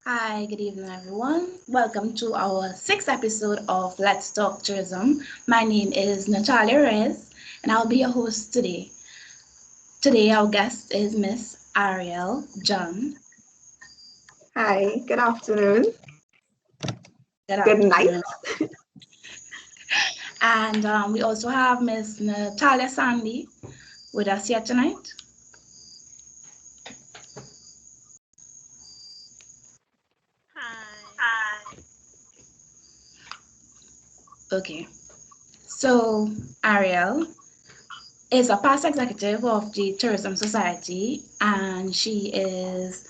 Hi, good evening, everyone. Welcome to our sixth episode of Let's Talk Tourism. My name is Natalia Reyes, and I'll be your host today. Today, our guest is Miss Ariel John. Hi, good afternoon, Good good night. afternoon. And we also have Miss Natalia Sandy with us here tonight. Hi. Okay, so Ariel is a past executive of the Tourism Society, and she is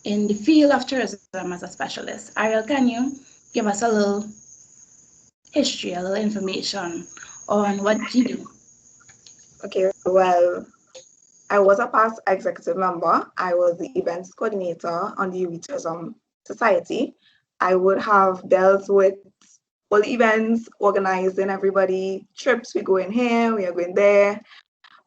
in the field of tourism as a specialist. Ariel, can you give us a little history, a little information on what you do? Okay, well, I was a past executive member. I was the events coordinator on the UWI Tourism Society. I would have dealt with all the events, organizing everybody, trips, we going here, we are going there.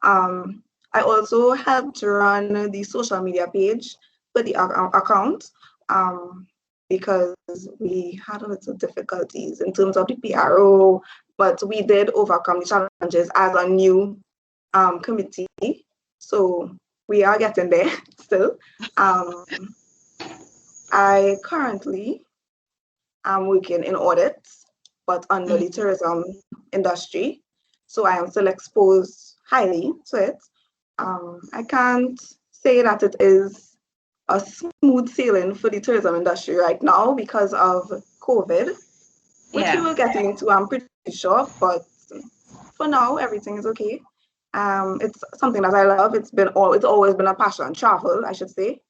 I also helped run the social media page for the account um, because we had a little difficulties in terms of the PRO, but we did overcome the challenges as a new committee. So we are getting there still. Um, I currently am working in audits, but under the Mhm. tourism industry. So I am still exposed highly to it. I can't say that it is a smooth sailing for the tourism industry right now because of COVID, which we Yeah, will get into, I'm pretty sure, but for now, everything is okay. It's something that I love. It's always been a passion, travel, I should say.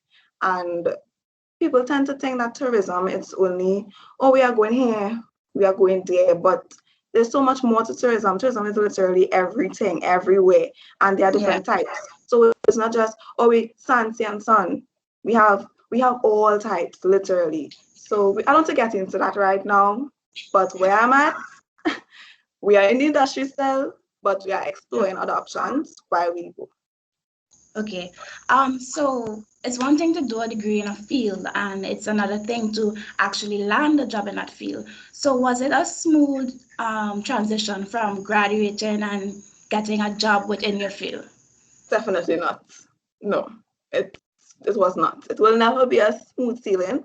And people tend to think that tourism it's only, oh, we are going here, we are going there, but there's so much more to tourism. Tourism is literally everything, everywhere, and there are yeah. different types. So it's not just, oh, we sun, sea, and sun. We have all types, literally. So I don't want to get into that right now, but where I'm at, we are in the industry still, but we are exploring other options while we go. Okay. So it's one thing to do a degree in a field, and it's another thing to actually land a job in that field. So was it a smooth transition from graduating and getting a job within your field? Definitely not. No, it was not. It will never be a smooth sailing,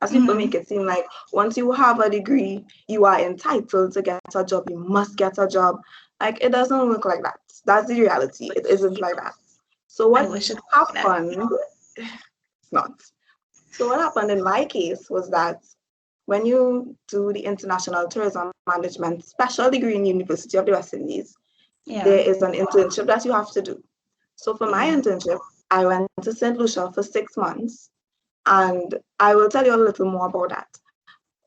as people Mm-hmm. make it seem like once you have a degree, you are entitled to get a job. You must get a job. Like it doesn't work like that. That's the reality. It isn't like that. So I what wish it was like that. happened? It's not. So what happened in my case was that when you do the International Tourism Management Special Degree in University of the West Indies, Yeah. there is an internship that you have to do. So for my Mm-hmm. internship, I went to St. Lucia for 6 months, and I will tell you a little more about that.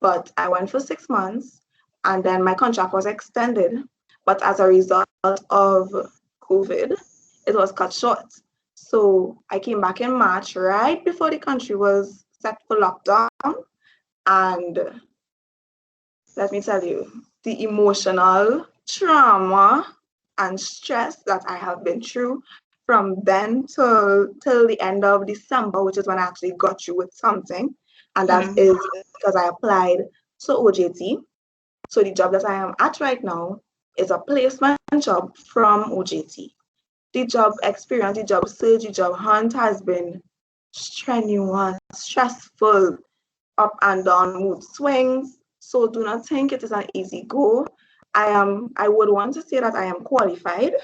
But I went for 6 months, and then my contract was extended. But as a result of COVID, it was cut short. So I came back in March, right before the country was set for lockdown. And let me tell you, the emotional trauma and stress that I have been through from then till the end of December, which is when I actually got through with something, and that Mm-hmm. is because I applied to OJT. So the job that I am at right now is a placement job from OJT. The job experience, the job search, the job hunt has been strenuous, stressful, up and down mood swings. So do not think it is an easy go. I would want to say that I am qualified.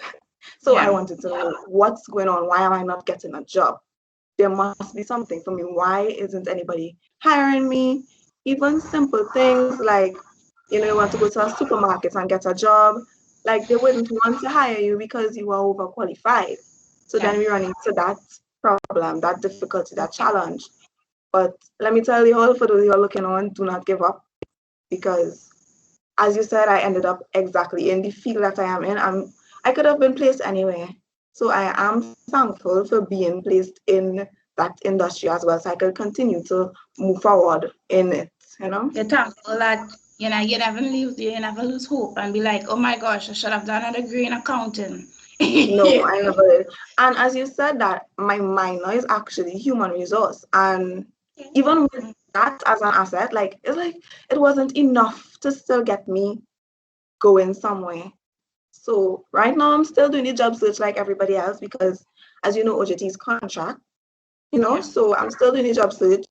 So I Yeah. wanted to know what's going on. Why am I not getting a job? There must be something for me. Why isn't anybody hiring me? Even simple things like, you want to go to a supermarket and get a job, like they wouldn't want to hire you because you are overqualified. So Yeah. then we run into that problem, that difficulty, that challenge. But let me tell you all, for those who are looking on, do not give up because, as you said, I ended up exactly in the field that I am in. I could have been placed anywhere. So I am thankful for being placed in that industry as well, so I could continue to move forward in it, you know? You're thankful that you never lose hope and be like, oh my gosh, I should have done a degree in accounting. No, I never did. And as you said that, my minor is actually human resource. And even with that as an asset, like it wasn't enough to still get me going somewhere. So right now I'm still doing the job search like everybody else because, as you know, OJT is contract, Yeah. so I'm still doing the job search.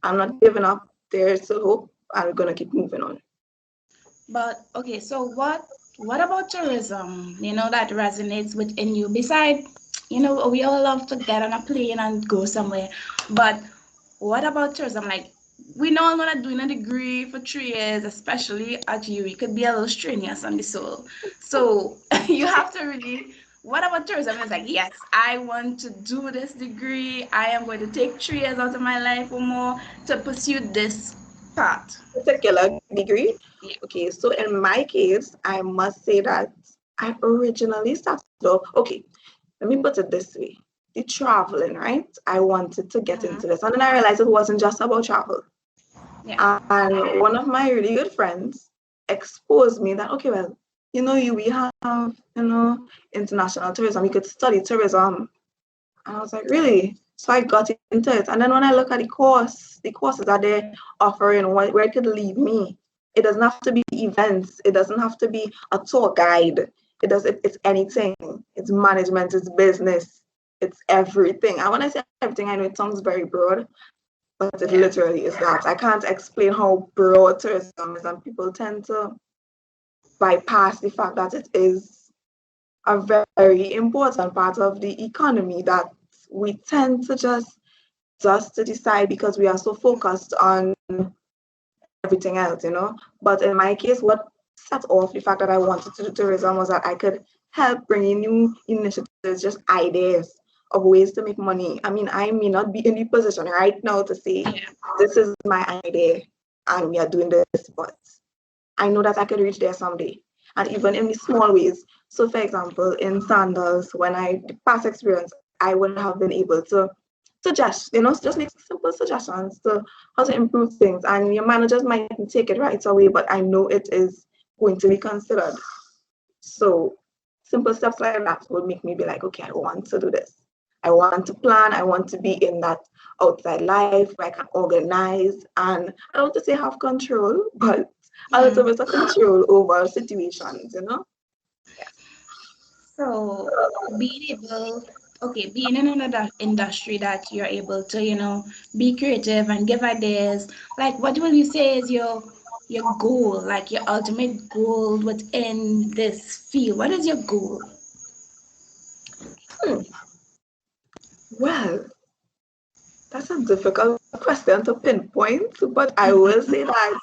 I'm not giving up. There's still hope. I'm gonna keep moving on. But okay, so what about tourism? That resonates within you. Beside, we all love to get on a plane and go somewhere. But what about tourism? Like we all know that doing a degree for 3 years, especially at UWI, could be a little strenuous on the soul. So you have to really. What about tourism? It's like, yes, I want to do this degree. I am going to take 3 years out of my life or more to pursue this path. Particular degree. Yeah. Okay, so in my case, I must say that I originally started off, okay, let me put it this way. The traveling, right? I wanted to get Mhm. into this. And then I realized it wasn't just about travel. Yeah. And one of my really good friends exposed me that, okay, well, we have, international tourism. You could study tourism. And I was like, really? So I got into it. And then when I look at the courses that they're offering, where it could lead me, it doesn't have to be events. It doesn't have to be a tour guide. It's anything. It's management, it's business, it's everything. And when I say everything, I know it sounds very broad, but it Yeah. literally is that. I can't explain how broad tourism is, and people tend to bypass the fact that it is a very important part of the economy that we tend to just to decide because we are so focused on everything else. But in my case, what set off the fact that I wanted to do tourism was that I could help bring in new initiatives, just ideas of ways to make money. I mean, I may not be in the position right now to say, Yeah. this is my idea and we are doing this, but I know that I could reach there someday. And even in the small ways. So for example, in sandals, the past experience, I would have been able to suggest, just make simple suggestions to how to improve things. And your managers mightn't take it right away, but I know it is going to be considered. So simple steps like that would make me be like, okay, I want to do this. I want to plan. I want to be in that outside life where I can organize and I don't want to say have control, but a little Mm. bit of control over situations. Yeah. So being in another industry that you're able to, be creative and give ideas. Like, what will you say is your goal, like your ultimate goal within this field? What is your goal? Hmm. Well, that's a difficult question to pinpoint, but I will say that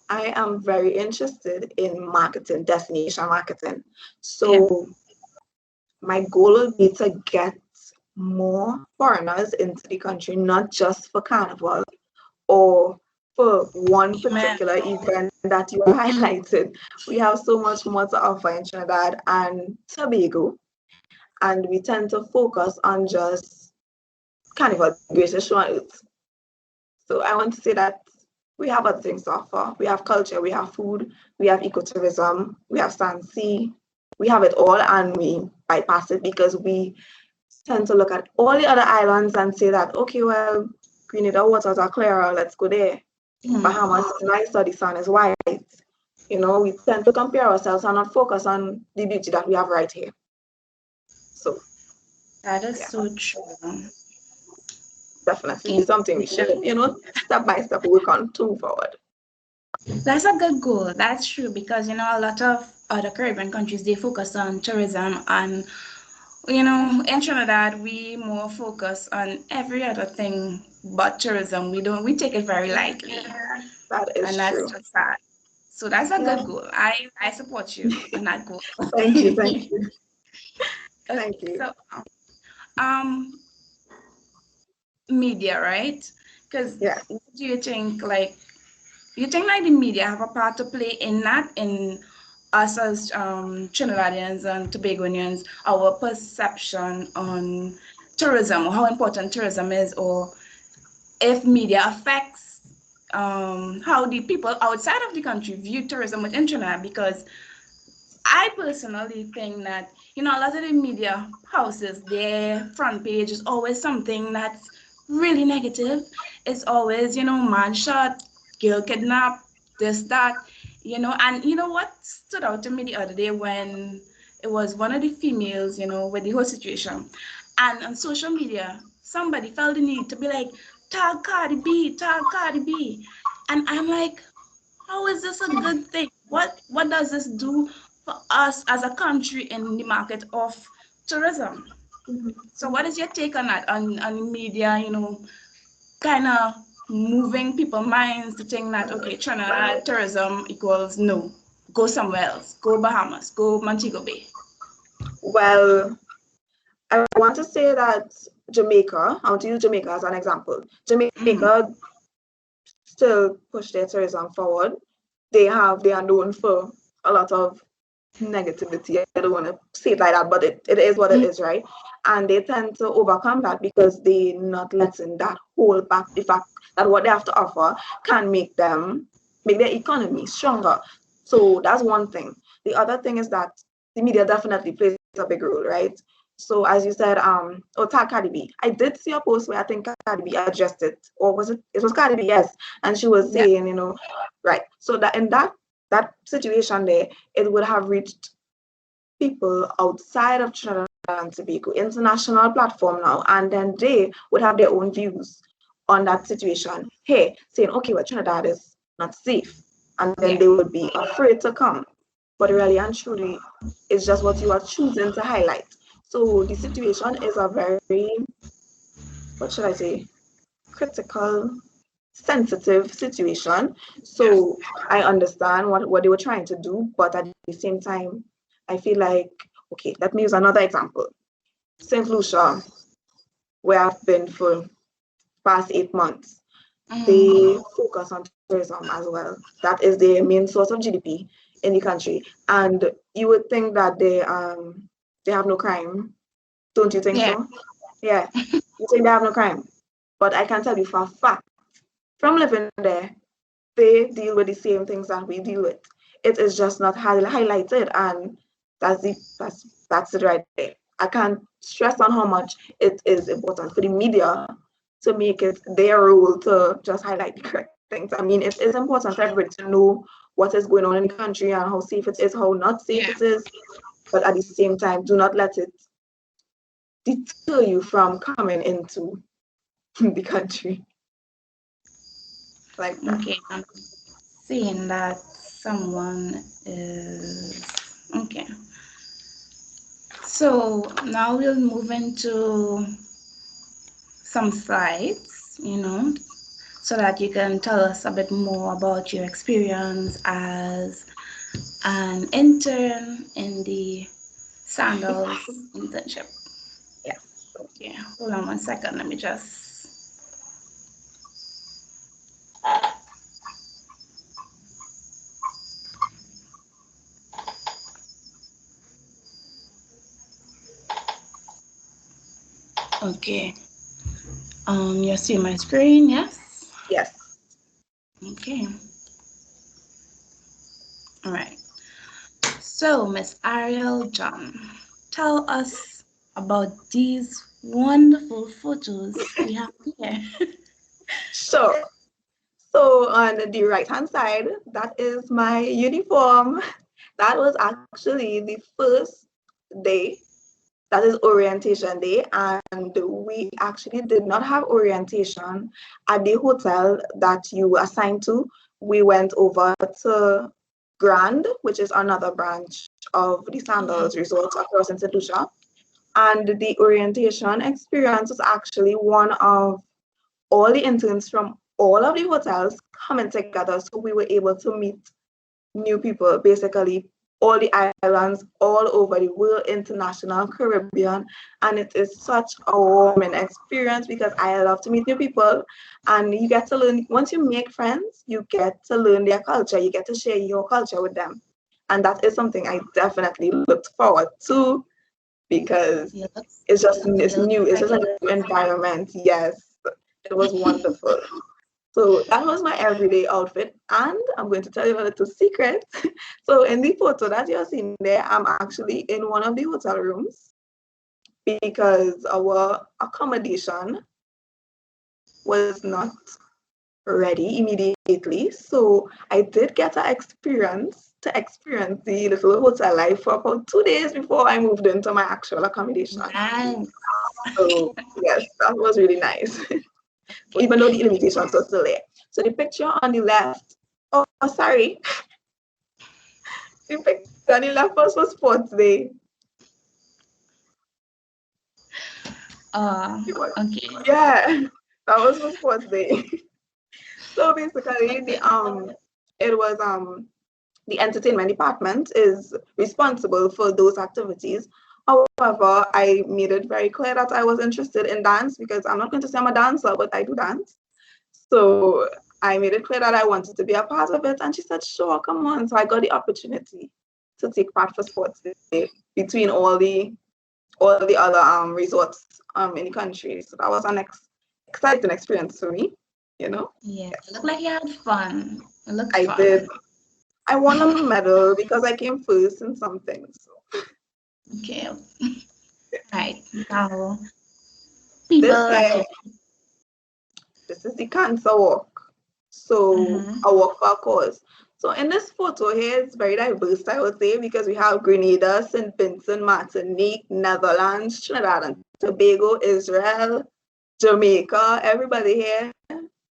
I am very interested in marketing, destination marketing. Yeah. So my goal will be to get more foreigners into the country, not just for carnival or for one Amen. particular event that you highlighted. We have so much more to offer in Trinidad and Tobago, and we tend to focus on just carnival, the greatest show on earth. So I want to say that we have other things to offer. We have culture, we have food, we have ecotourism, we have sand sea, we have it all, and we bypass it because we tend to look at all the other islands and say that, okay, well, Grenada waters are clearer, let's go there. Mm. Bahamas is nicer, the sun is white. We tend to compare ourselves and not focus on the beauty that we have right here. So, That is yeah, so true. definitely Yeah. something we should, step by step work on to move forward. That's a good goal. That's true because a lot of other Caribbean countries they focus on tourism and in Trinidad we more focus on every other thing but tourism. We take it very lightly, That is and that's true. just sad. So that's a Yeah. good goal. I support you on that goal. Thank you. Thank you. Thank Okay, you. so um media, right? Because Yeah. what do you think like the media have a part to play in that in us as Trinidadians and Tobagoans, our perception on tourism or how important tourism is, or if media affects how the people outside of the country view tourism within Trinidad. Because I personally think that a lot of the media houses, their front page is always something that's really negative. It's always, man shot, girl kidnapped, this, that, and you know what stood out to me the other day when it was one of the females, with the whole situation. And on social media, somebody felt the need to be like, tag Cardi B, tag Cardi B. And I'm like, how is this a good thing? What does this do for us as a country in the market of tourism? So what is your take on that, on media, kind of moving people's minds to think that, okay, Trinidad tourism equals no, go somewhere else, go Bahamas, go Montego Bay. Well, I want to say that Jamaica, I want to use Jamaica as an example. Mm-hmm. Jamaica still push their tourism forward. They are known for a lot of negativity. I don't want to say it like that, but it is what it is, right? And they tend to overcome that because they're not letting that hold back the fact that what they have to offer can make their economy stronger. So that's one thing. The other thing is that the media definitely plays a big role, right? So as you said, tag Cardi B. I did see a post where I think Cardi B addressed it, or was it? It was Cardi B, yes. And she was Yeah. saying, right. So that in that situation there, it would have reached people outside of Trinidad and Tobago, international platform now, and then they would have their own views on that situation. Hey, saying, okay, well, Trinidad is not safe, and then Yeah. they would be afraid to come. But really and truly, it's just what you are choosing to highlight. So the situation is a very, what should I say, critical, sensitive situation. Yeah. So I understand what they were trying to do, but at the same time, I feel like, okay, let me use another example. St. Lucia, where I've been for past 8 months, Mm-hmm. they focus on tourism as well. That is their main source of GDP in the country. And you would think that they have no crime, don't you think Yeah. so? Yeah, you think they have no crime. But I can tell you for a fact, from living there, they deal with the same things that we deal with. It is just not highlighted, and that's it right there. I can't stress on how much it is important for the media to make it their role to just highlight the correct things. I mean, it is important for everybody to know what is going on in the country and how safe it is, how not safe Yeah. it is. But at the same time, do not let it deter you from coming into the country like that. Okay. I'm seeing that someone is okay. So now we'll move into some slides, so that you can tell us a bit more about your experience as an intern in the sandals internship. Yes. Okay, hold on 1 second. Let me just. Okay. You see my screen? Yes. Yes. Okay. All right. So, Miss Ariel John, tell us about these wonderful photos we have here. Sure. So on the right hand side, that is my uniform. That was actually the first day. That is orientation day, and we actually did not have orientation at the hotel that you were assigned to. We went over to Grand, which is another branch of the Sandals Resort across in St. Lucia. And the orientation experience was actually one of all the interns from all of the hotels coming together. So we were able to meet new people, basically all the islands all over the world, international, Caribbean. And it is such a warming experience because I love to meet new people. And you get to learn, once you make friends, you get to learn their culture. You get to share your culture with them. And that is something I definitely looked forward to because You look, it's you look new. It's like just a it. new environment. Yes, it was wonderful. So that was my everyday outfit. And I'm going to tell you a little secret. So in the photo that you're seeing there, I'm actually in one of the hotel rooms because our accommodation was not ready immediately. So I did get to experience the little hotel life for about 2 days before I moved into my actual accommodation. Nice. So yes, that was really nice. Okay. Even though the limitations were still there. So the picture on the left, oh sorry, the picture on the left was for sports day. Uh, It was, okay. yeah, that was for sports day. So basically, Okay. it was the entertainment department is responsible for those activities. However, I made it very clear that I was interested in dance because I'm not going to say I'm a dancer, but I do dance. So I made it clear that I wanted to be a part of it, and she said, "Sure, come on." So I got the opportunity to take part for sports day between all the other resorts in the country. So that was an exciting experience for me. You know, Yeah. yes, Look like you had fun. It looked I fun. did. I won a medal because I came first in something. So Okay. Right. Now, people this here, actually. this is the cancer walk. So Mm-hmm. a walk for a cause. So in this photo here, it's very diverse, I would say, because we have Grenada, St. Vincent, Martinique, Netherlands, Trinidad and Tobago, Israel, Jamaica, everybody here.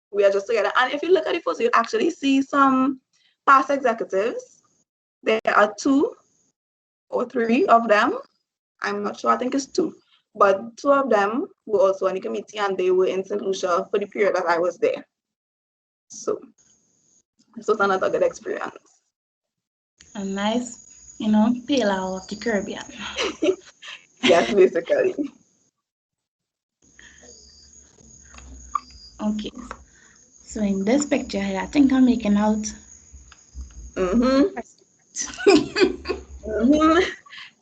We are just together. And if you look at the photo, you actually see some past executives. There are 2 or 3 of them. I'm not sure, I think it's 2. But 2 of them were also on the committee and they were in St. Lucia for the period that I was there. So this was another good experience. A nice, pale out of the Caribbean. Yes, basically. Okay. So in this picture here, I think I'm making out. Mm-hmm. Mm-hmm.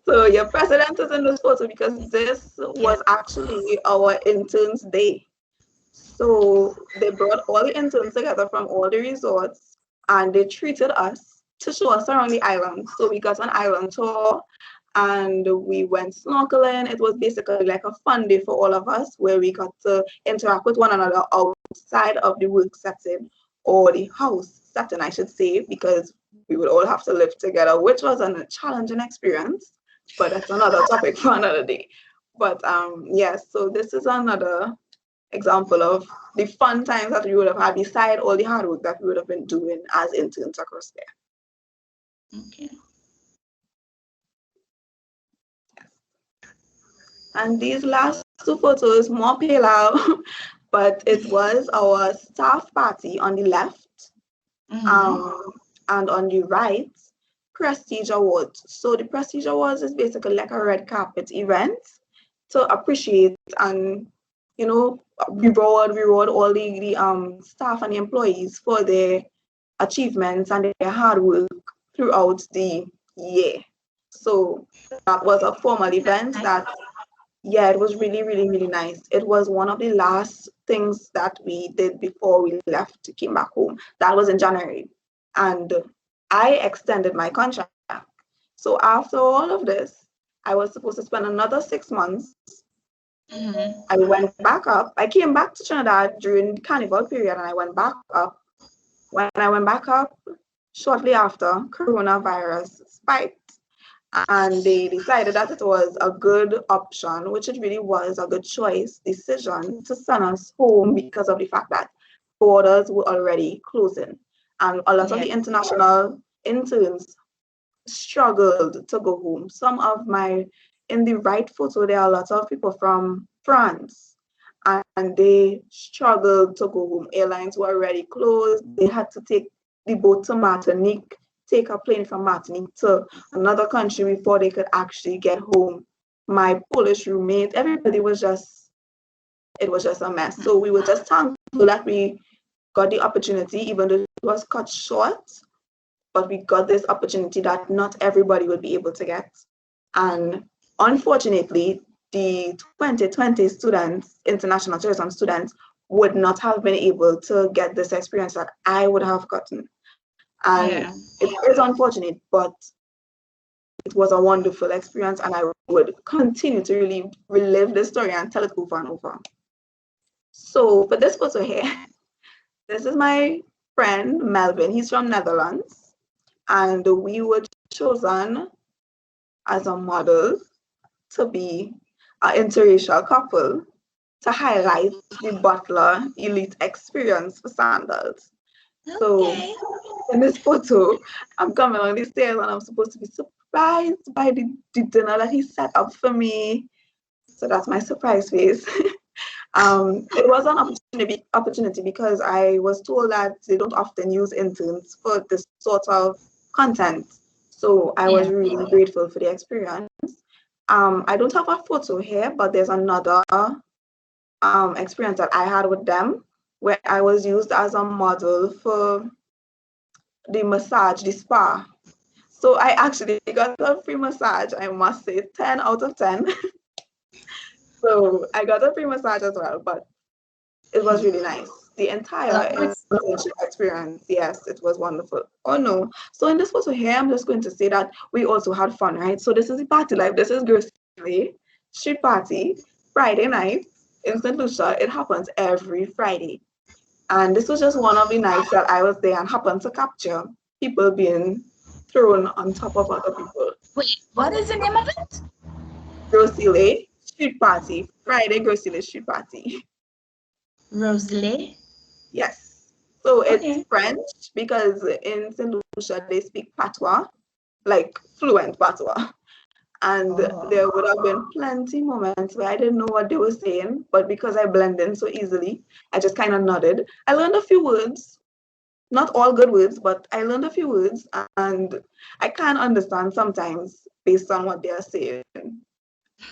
So your president is in this photo because this Yeah. was actually our interns day. So they brought all the interns together from all the resorts and they treated us to show us around the island. So we got an island tour and we went snorkeling. It was basically like a fun day for all of us where we got to interact with one another outside of the work setting or the house setting, I should say, because we would all have to live together, which was a challenging experience, but that's another topic for another day. But yes, so this is another example of the fun times that we would have had beside all the hard work that we would have been doing as interns across there. Okay. And these last 2 photos, more pale out, but it was our staff party on the left, Mm-hmm. um, and on the right, Prestige Awards. So the Prestige Awards is basically like a red carpet event to appreciate and reward all the staff and the employees for their achievements and their hard work throughout the year. So that was a formal event Nice. that, yeah, it was really, really, really nice. It was one of the last things that we did before we left, came back home. That was in January. And I extended my contract. So after all of this, I was supposed to spend another 6 months. Mm-hmm. I went back up. I came back to Trinidad during the carnival period and I went back up. When I went back up, shortly after, coronavirus spiked. And they decided that it was a good option, which it really was a good decision to send us home because of the fact that borders were already closing. And a lot of Yeah. the international interns struggled to go home. In the right photo, there are a lot of people from France and they struggled to go home. Airlines were already closed. They had to take the boat to Martinique, take a plane from Martinique to another country before they could actually get home. My Polish roommate, everybody it was just a mess. So we were just thankful that we got the opportunity, even though it was cut short, but we got this opportunity that not everybody would be able to get. And unfortunately, the 2020 students, international tourism students, would not have been able to get this experience that I would have gotten. And Yeah. it is unfortunate, but it was a wonderful experience, and I would continue to really relive the story and tell it over and over. So for this photo here, this is my friend Melvin. He's from Netherlands, and we were chosen as a model to be an interracial couple to highlight the Butler Elite experience for sandals. So Okay. in this photo, I'm coming on the stairs and I'm supposed to be surprised by the dinner that he set up for me. So that's my surprise face. It was an opportunity because I was told that they don't often use interns for this sort of content. So I was Yeah. really grateful for the experience. I don't have a photo here, but there's another experience that I had with them where I was used as a model for the massage, the spa. So I actually got a free massage, I must say, 10 out of 10. So I got a free massage as well, but it was really nice. The entire That's internship experience, yes, it was wonderful. Oh no. So in this photo here, I'm just going to say that we also had fun, right? So this is the party life. This is Girls Day, street party, Friday night in St. Lucia. It happens every Friday. And this was just one of the nights that I was there and happened to capture people being thrown on top of other people. wait. What is the name of it? Grosile street party, Friday Grosile street party. Rosalie. Yes. So it's Okay. French because in St. Lucia they speak patois, like fluent patois. And Oh. there would have been plenty moments where I didn't know what they were saying, but because I blend in so easily, I just kind of nodded. I learned a few words, not all good words, but I learned a few words, and I can understand sometimes based on what they are saying,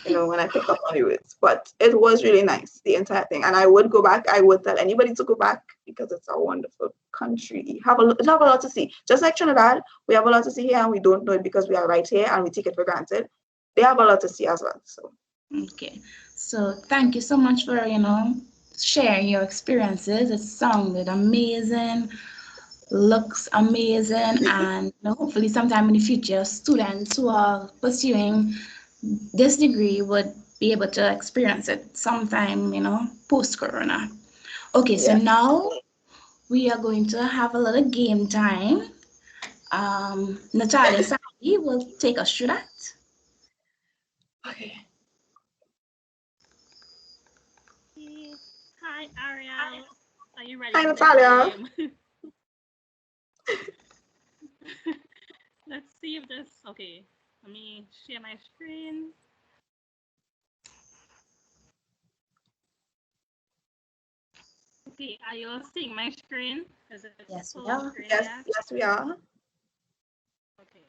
when I pick up on the words. But it was really nice, the entire thing. And I would go back. I would tell anybody to go back because it's a wonderful country. Have a lot to see. Just like Trinidad, we have a lot to see here and we don't know it because we are right here and we take it for granted. They have a lot to see as well. So Okay. So thank you so much for, sharing your experiences. It sounded amazing, looks amazing, and hopefully sometime in the future, students who are pursuing this degree would be able to experience it sometime, post-corona. Okay, so yeah. now we are going to have a little game time. Natalia Sadi will take us through that. Okay. Hi, Ariel. Are you ready Hi, for the Natalia. game? Let's see if this. Okay, let me share my screen. Okay, are you all seeing my screen? Is it Yes, we full are. screen Yes, yet? yes, we are. Okay.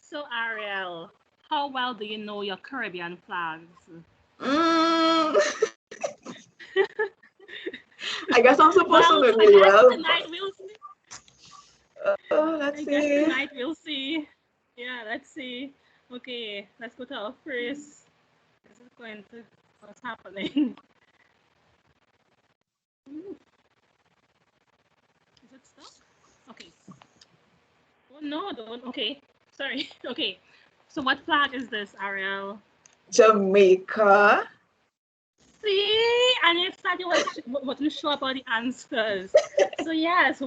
So, Ariel, how well do you know your Caribbean flags? Mm. I guess I'm supposed to Well, do it I really guess well. tonight we'll see. Let's I guess see. tonight we'll see. Yeah, let's see. Okay, let's go to our first. This is going to what's happening. Is it stuck? Okay. Oh no, don't. Okay. Sorry. Okay. So what flag is this, Ariel? Jamaica. See, and you said you wasn't sure about the answers. So yes,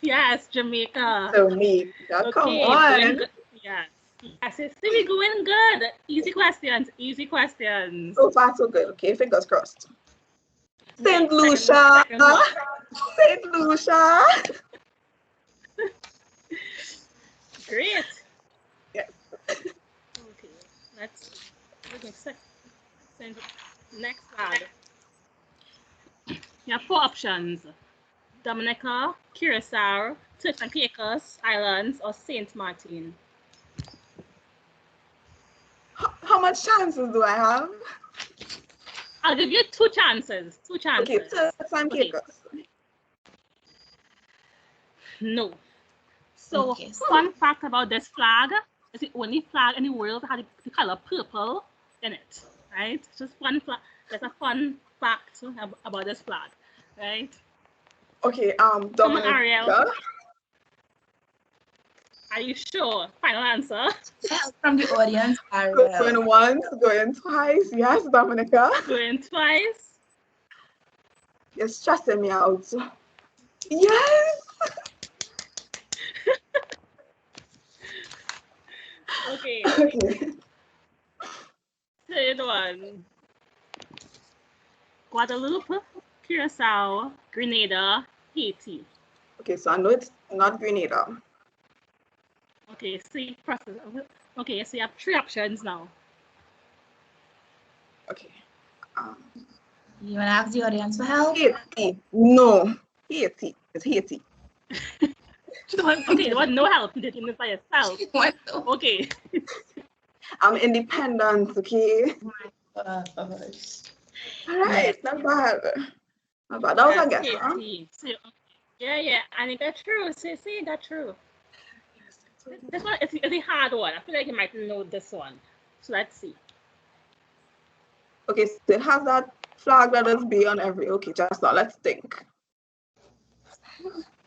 yes, Jamaica. Jamaica. Come Okay, going on. good. Yes. Yes, see, we going good. Easy questions. Easy questions. So far, so good. Okay, fingers crossed. Okay, Saint Lucia. second one. Saint Lucia. Great. Yes. Okay, let's look at next flag. You have four options: Dominica, Curacao, Turks and Caicos Islands, or Saint Martin. How much chances do I have? I'll give you two chances. Two Okay, chances. Turks and Okay. Caicos. No. So, Okay. fun fact about this flag: it's the only flag in the world that has the color purple in it. Right? Just fun flag. There's a fun fact about this flag. Right? Okay, Come on, Ariel. Dominica. Are you sure? Final answer. Help from the audience, Ariel. Going once, going twice. Yes, Dominica. Going twice. You're stressing me out. Yes. Okay. Okay. Third one. Guadeloupe, Curacao, Grenada, Haiti. Okay, so I know it's not Grenada. Okay, see process. Okay, so you have 3 options now. Okay. You want to ask the audience for help? Haiti. No. Haiti. It's Haiti. Okay, you want no help. You did it by yourself. What the- Okay. I'm independent, okay? gosh. All right, not bad. Not bad. That was a guess, huh? Haiti. So, yeah, and it got true. See, it got true. This one is a hard one. I feel like you might know this one. So let's see. Okay, so it has that flag that is B on every. Okay, just now, let's think.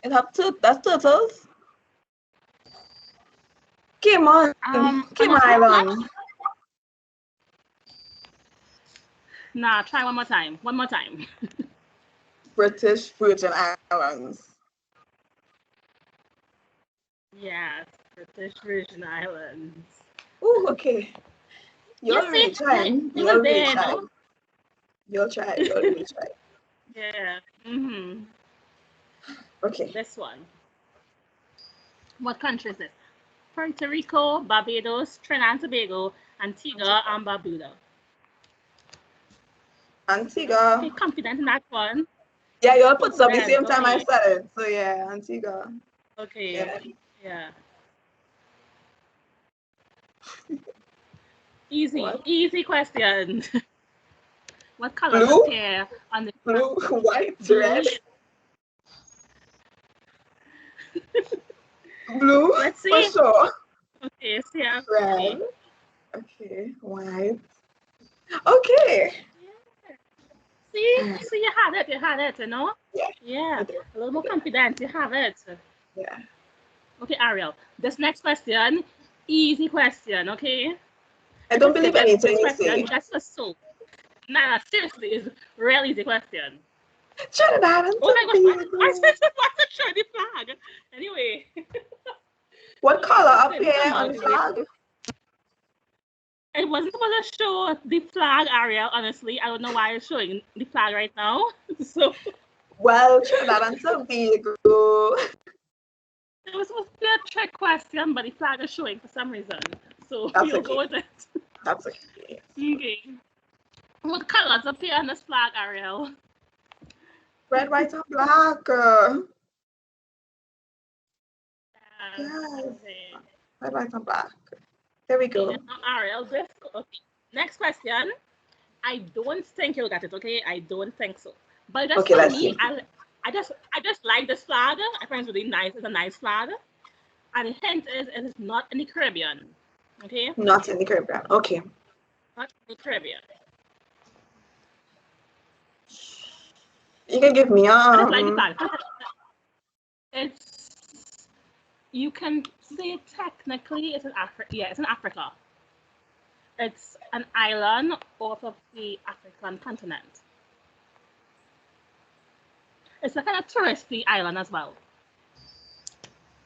It have that's turtles. Cayman Island. Nah, try one more time. One more time. British Virgin Islands. Yes, British Virgin Islands. Oh, okay. You'll Yes, really try. you You'll were really there, try. no? You'll try. You'll really try. Yeah. Okay. This one. What country is this? Puerto Rico, Barbados, Trinidad and Tobago, Antigua, and Barbuda. Antigua. Okay, confident in that one. Yeah, you'll put some the same time I Okay. said it. So yeah, Antigua. Okay. Yeah. Easy. What? Easy question. What colors Blue? appear on the Blue, white, blue? red. Blue. Let's see. For sure. Okay, so yeah. Red. Okay, white. Okay. See, you had it, you know? Yeah. Yeah, a little more confident, you have it. Yeah. Okay, Ariel, this next question, easy question, okay? I don't believe anything you say. That's just so. Nah, seriously, it's a real easy question. Trinidad and Oh my gosh, Tobago. why is it showing the flag? Anyway. What color appear on the flag? It wasn't supposed to show the flag, Ariel, honestly. I don't know why it's showing the flag right now. So. Well, Trinidad and Tobago. It was supposed to be a trick question, but the flag is showing for some reason. So That's we'll okay. go with it. That's okay. Okay. What colors appear on this flag, Ariel? Red, white, and black. Yes. Okay. Red, white, and black. There we go. Ariel, okay. Next question. I don't think you'll get it, okay? I don't think so. But just Okay, for let's me, see. I just like this flag. I find it's really nice. It's a nice flag. And the hint is it is not in the Caribbean. Okay? Not in the Caribbean. Okay. Not in the Caribbean. You can give me a. I just like the flag. It's, you can say technically it's in Africa. Yeah, it's in Africa. It's an island off of the African continent. It's a kind of touristy island as well.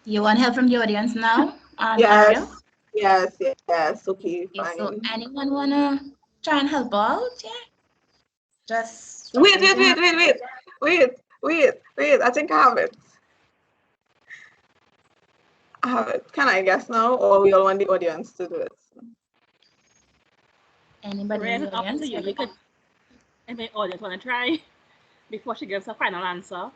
You want help from the audience now? Yes. Ariel? Yes. Okay, fine. So anyone wanna try and help out? Yeah. Just wait. I think I have it. Can I guess now, or we all want the audience to do it? Anybody in the Up audience? to you. You could, if the audience want to try before she gives a final answer.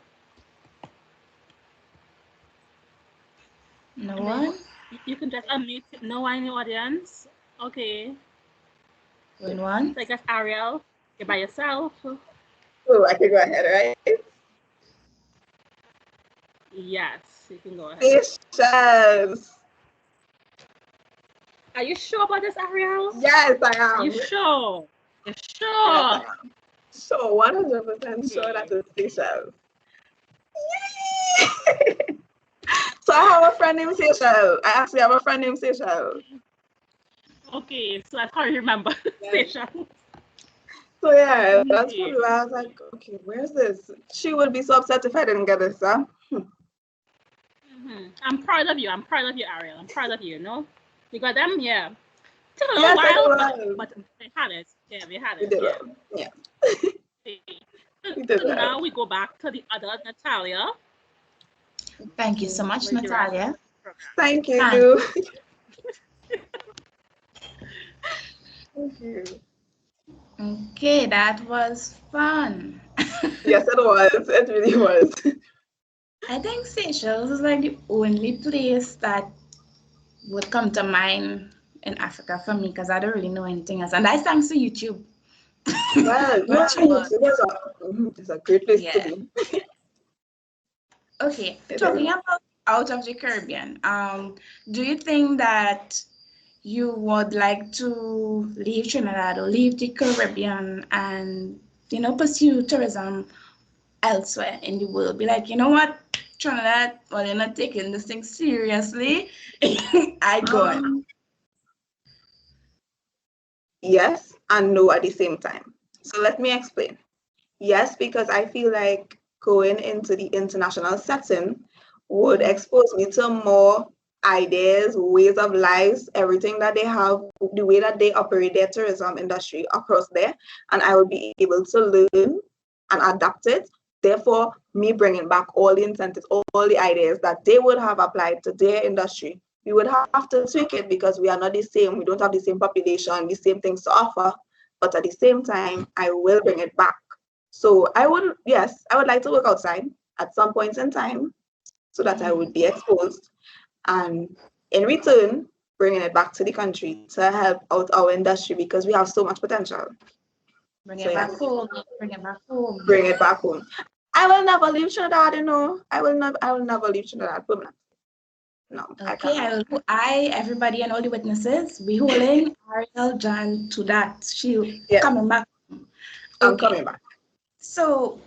No one? You can just unmute. No one in the audience. Okay. Going once? So I guess Ariel, you're by yourself. Oh, I can go ahead, right? Yes, you can go ahead. Seychelles. Are you sure about this, Ariel? Yes, I am. You sure? You're sure? Yes, I am. Sure, 100% sure that it's Seychelles. Yay! So I have a friend named Seychelles. I actually have a friend named Seychelles. Okay, so that's how you remember Seychelles. So yeah, that's Okay. probably why I was like, okay, where's this? She would be so upset if I didn't get this, huh? I'm proud of you. I'm proud of you, Ariel. I'm proud of you. You know, you got them. Yeah. Took a little Yes, I while, did well. but we had it. Yeah, we had We it. did Yeah. well. Yeah, Okay. we did So well. now we go back to the other Natalia Thank you so much, with the rest of Natalia. the program. Thank And you. Thank you. okay, that was fun. Yes, it was. It really was. I think Seychelles is like the only place that would come to mind in Africa for me because I don't really know anything else. And that's thanks to YouTube. Well, YouTube. YouTube is a great place to Yeah. be. Okay. It Talking is. about out of the Caribbean, do you think that you would like to leave Trinidad or leave the Caribbean and pursue tourism elsewhere in the world? Be like, you know what, Trinidad, well, you're not taking this thing seriously. I go on. Yes and no at the same time. So let me explain. Yes, because I feel like going into the international setting would expose me to more ideas, ways of lives, everything that they have, the way that they operate their tourism industry across there, and I would be able to learn and adapt it. Therefore, me bringing back all the incentives, all the ideas that they would have applied to their industry, we would have to tweak it because we are not the same. We don't have the same population, the same things to offer. But at the same time, I will bring it back. So yes, I would like to work outside at some point in time so that I would be exposed and in return, bringing it back to the country to help out our industry because we have so much potential. Bring So it back yes, home. Bring it back home. bring it back home. I will never leave Trinidad, I will never leave Trinidad permanently. No, I Okay, cannot. everybody and all the witnesses, we holding Ariel John to that. She Yes, coming back. I'm Okay, coming back. so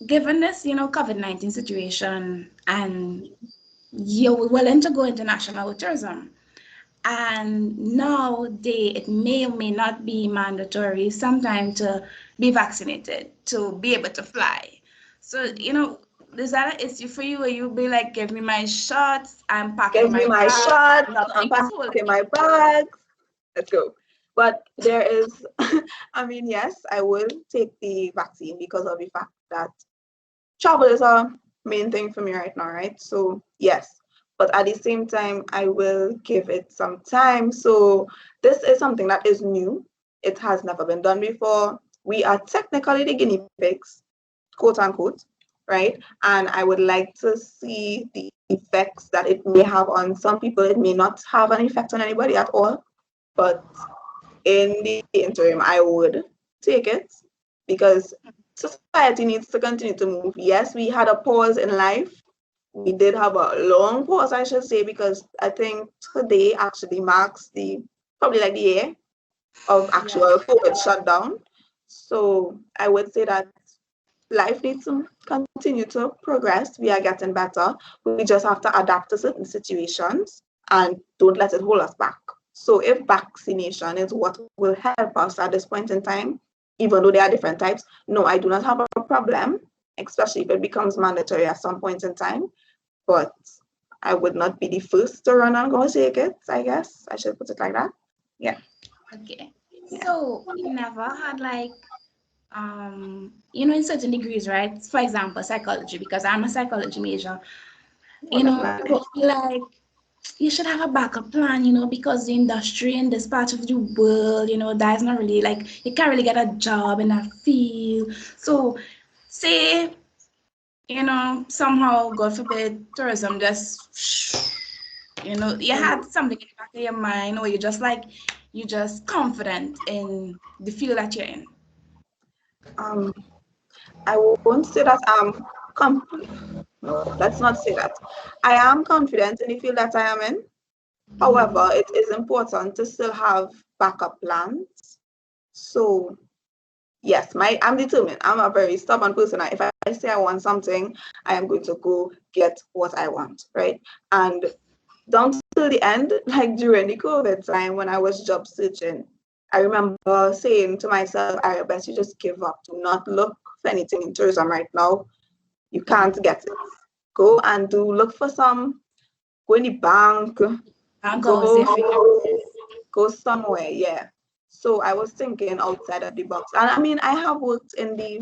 given this, COVID-19 situation, and you're willing to go international with tourism, and nowadays it may or may not be mandatory sometimes to be vaccinated to be able to fly. So, is that an issue for you where you'll be like, give me my shots, I'm packing Give me my my bag, shot. I'm nothing is holding packing me. my bags. Let's go. But there is, I mean, yes, I will take the vaccine because of the fact that travel is a main thing for me right now, right? So yes, but at the same time, I will give it some time. So this is something that is new. It has never been done before. We are technically the guinea pigs, quote unquote, right? And I would like to see the effects that it may have on some people. It may not have an effect on anybody at all, but in the interim, I would take it because society needs to continue to move. Yes, we had a pause in life. We did have a long pause, I should say, because I think today actually marks probably like the year of Yeah. actual COVID shutdown. So I would say that life needs to continue to progress. We are getting better. We just have to adapt to certain situations and don't let it hold us back. So if vaccination is what will help us at this point in time, even though there are different types, no, I do not have a problem, especially if it becomes mandatory at some point in time. But I would not be the first to run and go take it, I guess. I should put it like that. Yeah. Okay. Yeah. So you never had like, in certain degrees, right? For example, psychology, because I'm a psychology major. Oh, that's People nice. feel like you should have a backup plan, because the industry in this part of the world, that's not really like you can't really get a job in that field. So say, somehow, God forbid, tourism just, you had something in the back of your mind, or you just confident in the field that you're in. Um, I won't say that no, let's not say that. I am confident in the field that I am in. However, it is important to still have backup plans. So yes, I'm determined. I'm a very stubborn person. If I say I want something, I am going to go get what I want, right? And down till the end, like during the COVID time when I was job searching, I remember saying to myself, I best you just give up. Do not look for anything in tourism right now. You can't get it. Go and look for some, go in the bank, I'll go go, if you go somewhere, yeah. So I was thinking outside of the box. And I mean, I have worked in the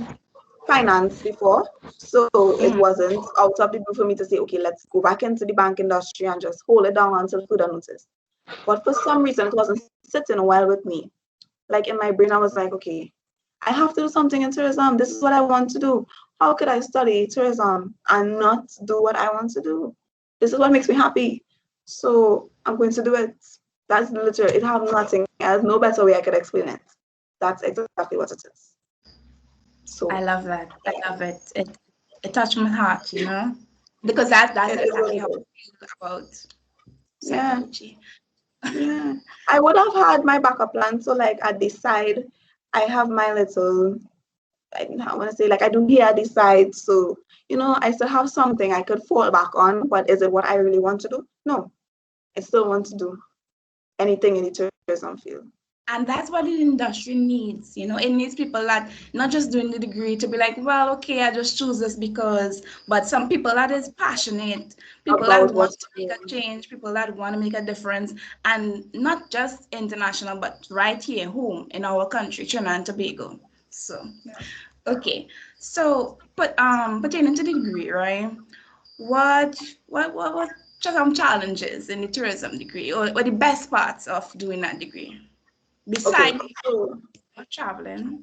finance before, so it wasn't out of the blue for me to say, okay, let's go back into the bank industry and just hold it down until further notice. But for some reason, it wasn't sitting well with me. Like in my brain, I was like, okay, I have to do something in tourism. This is what I want to do. How could I study tourism and not do what I want to do? This is what makes me happy. So I'm going to do it. That's literally, it has nothing else, no better way I could explain it. That's exactly what it is. So I love that. I love it. It touched my heart, you know, because that's it is what exactly it how I is. feel about Yeah. psychology. Yeah, I would have had my backup plan. So like at the side, I have my little, I want to say like I do here at the side. So, you know, I still have something I could fall back on. But is it what I really want to do? No, I still want to do anything in the tourism field. And that's what the industry needs, you know. It needs people that not just doing the degree to be like, well, okay, I just choose this because, but some people that is passionate, people that About want what to make a change, people that want to make a difference, and not just international, but right here, home in our country, Trinidad and Tobago. So, okay. So, but pertaining to the degree, right? What some challenges in the tourism degree, or the best parts of doing that degree? okay, Besides so traveling.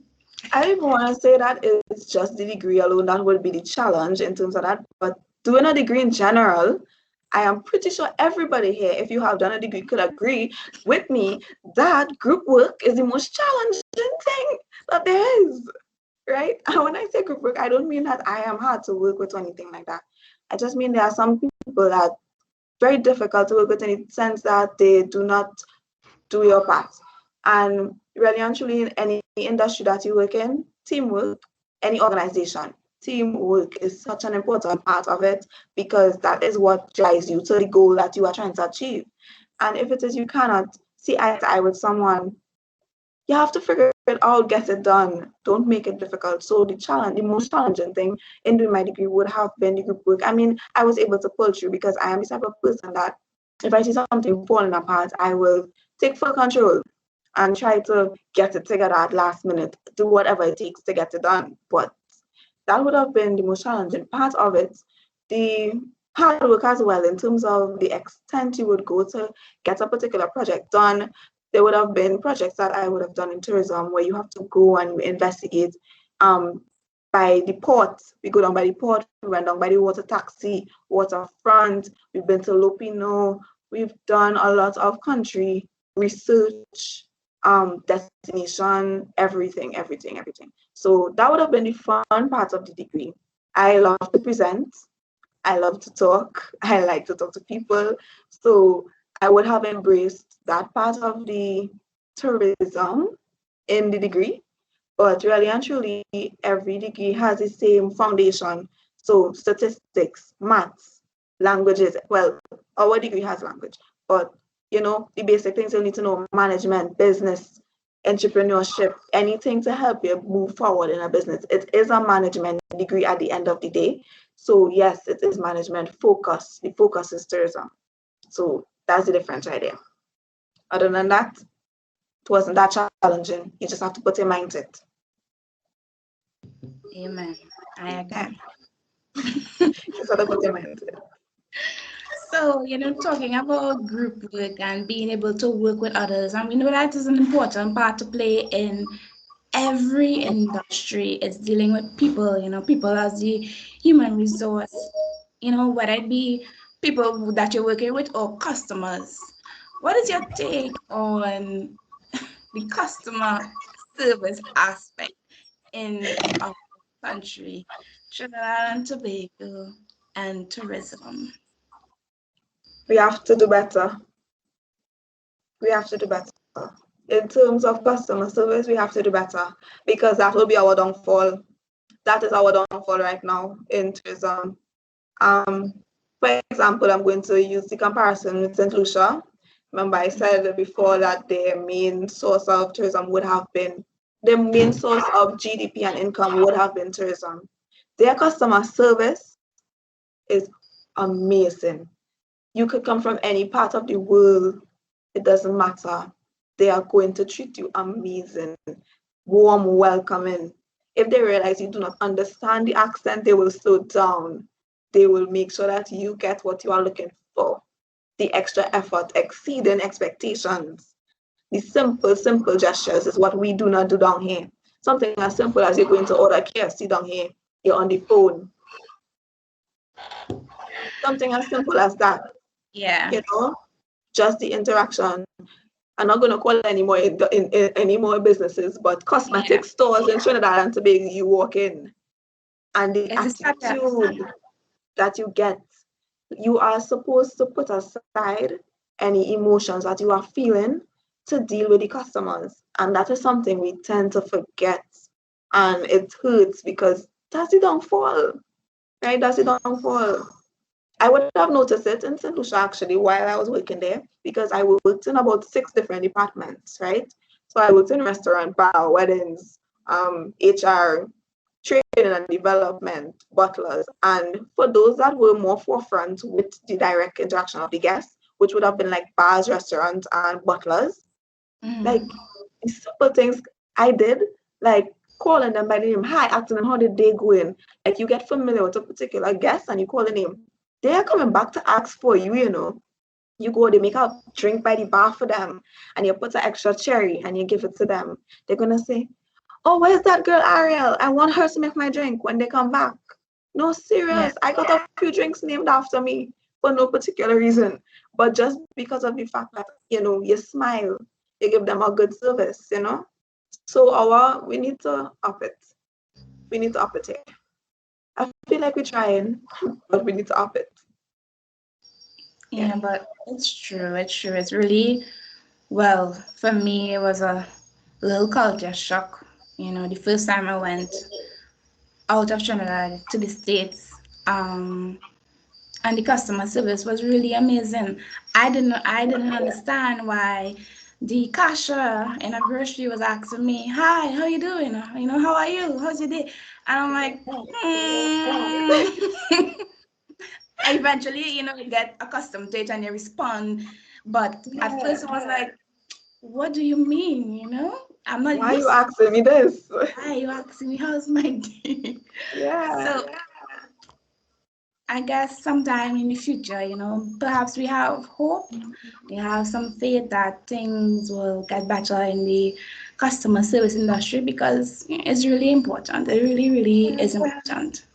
I don't even want to say that it's just the degree alone that would be the challenge in terms of that, but doing a degree in general, I am pretty sure everybody here, if you have done a degree, could agree with me that group work is the most challenging thing that there is, right? And when I say group work, I don't mean that I am hard to work with or anything like that. I just mean there are some people that very difficult to work with in the sense that they do not do your part. And really and truly, in any industry that you work in, teamwork, any organization, teamwork is such an important part of it because that is what drives you to the goal that you are trying to achieve. And if it is you cannot see eye to eye with someone, you have to figure it out, get it done. Don't make it difficult. So the most challenging thing in doing my degree would have been the group work. I mean, I was able to pull through because I am the type of person that if I see something falling apart, I will take full control and try to get it together at last minute, do whatever it takes to get it done. But that would have been the most challenging part of it. The hard work as well, in terms of the extent you would go to get a particular project done. There would have been projects that I would have done in tourism where you have to go and investigate by the port. We go down by the port, we went down by the water taxi, waterfront, we've been to Lopino, we've done a lot of country research, destination, everything. So that would have been the fun part of the degree. I love to present. I love to talk. I like to talk to people. So I would have embraced that part of the tourism in the degree. But really and truly, every degree has the same foundation. So statistics, maths, languages. Well, our degree has language, but you know, the basic things you need to know: management, business, entrepreneurship, anything to help you move forward in a business. It is a management degree at the end of the day. So yes, it is management focus. The focus is tourism. So that's the difference right there. Other than that, it wasn't that challenging. You just have to put your mind to it. Amen. I agree. You just have to put your mind to it. So, you know, talking about group work and being able to work with others, and we know that is an important part to play in every industry. Is dealing with people, you know, people as the human resource, you know, whether it be people that you're working with or customers. What is your take on the customer service aspect in our country, Trinidad and Tobago, and tourism? We have to do better. We have to do better. In terms of customer service, we have to do better because that will be our downfall. That is our downfall right now in tourism. For example, I'm going to use the comparison with St. Lucia. Remember, I said before that their main source of tourism would have been, the main source of GDP and income would have been tourism. Their customer service is amazing. You could come from any part of the world, it doesn't matter. They are going to treat you amazing, warm, welcoming. If they realize you do not understand the accent, they will slow down. They will make sure that you get what you are looking for. The extra effort, exceeding expectations. The simple gestures is what we do not do down here. Something as simple as you're going to order KFC down here, you're on the phone. Something as simple as that. Yeah. You know, just the interaction. I'm not going to call it any more businesses, but cosmetic stores in Trinidad and Tobago, you walk in, and the attitude that you get, you are supposed to put aside any emotions that you are feeling to deal with the customers. And that is something we tend to forget. And it hurts because that's the downfall, right? That's the downfall. I would have noticed it in St. Lucia actually while I was working there, because I worked in about 6 different departments, right? So I worked in restaurant, bar, weddings, HR, training and development, butlers. And for those that were more forefront with the direct interaction of the guests, which would have been like bars, restaurants, and butlers, like the simple things I did, like calling them by the name, hi, asking them how did they go in. Like you get familiar with a particular guest and you call the name. They are coming back to ask for you, you know. You go, they make a drink by the bar for them, and you put an extra cherry and you give it to them. They're gonna say, oh, where's that girl Ariel? I want her to make my drink when they come back. No, serious. I got a few drinks named after me for no particular reason. But just because of the fact that, you know, you smile, you give them a good service, you know. So we need to up it. We need to up it here. I feel like we're trying, but we need to up it. Yeah, but it's true. It's true. It's really, well, for me, it was a little culture shock. You know, the first time I went out of Trinidad to the States, and the customer service was really amazing. I didn't understand why the cashier in a grocery was asking me, "Hi, how you doing? You know, how are you? How's your day?" And I'm like, Eventually, you know, you get accustomed to it and you respond. But at first, it was like, "What do you mean? You know, I'm not Why are you used. asking me this? Why are you asking me how's my day?" Yeah. So I guess sometime in the future, you know, perhaps we have hope, we have some faith that things will get better in the customer service industry, because it's really important. It really, really is important.